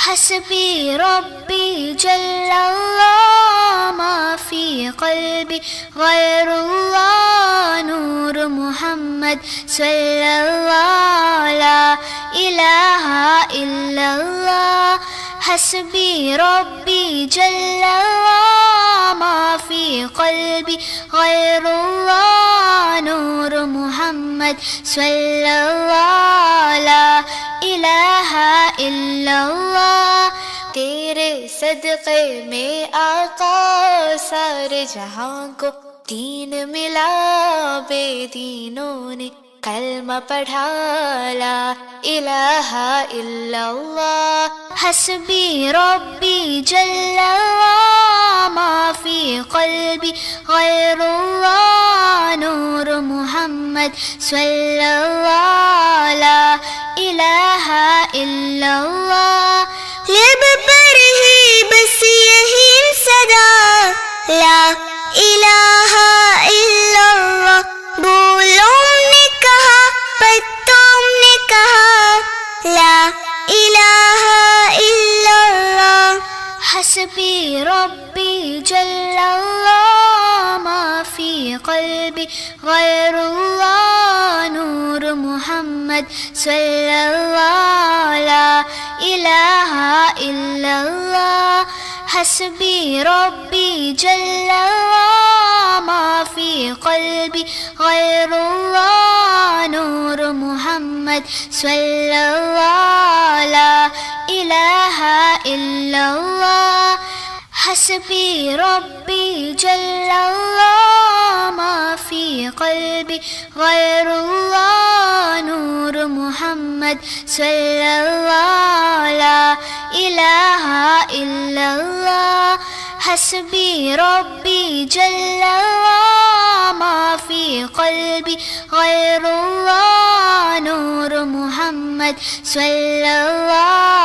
حسبي ربي جل الله ما في قلبي غير الله نور محمد صلى الله لا إله إلا الله حسبي ربي جل الله ما في قلبي غير الله نور محمد صلى الله لا إله إلا الله तेरे सदक़े में आका सारे जहां को दीन मिला बेदीनों ने कलमा पढ़ा ला इलाहा इल्लल्लाह हस्बी रब्बी जल्लल्लाह मा फी क़ल्बी गैरुल्लाह नूर मुहम्मद सल्लल्लाह ला इलाहा इल्लल्लाह लब पर ही बस यही सदा ला इलाहा इल्लल्लाह बोलों ने कहा पत्तों ने कहा ला इलाहा इल्लल्लाह हस्बी रब्बी जल्लल्लाह मा फी क़ल्बी गैरुल्लाह नूर मुहम्मद सल्लल्लाह ला इलाहा इल्लल्लाह हस्बी रब्बी जल्लल्लाह मा फी क़ल्बी गैरुल्लाह नूर मुहम्मद सल्लल्लाह ला इलाहा इल्लल्लाह हस्बी रब्बी जल्लल्लाह मा फी क़ल्बी गैरुल्लाह नूर मुहम्मद सल्लल्लाह ला इलाहा इल्लल्लाह हस्बी रब्बी जल्लल्लाह मा फी क़ल्बी गैरुल्लाह नूर मुहम्मद सल्लल्लाह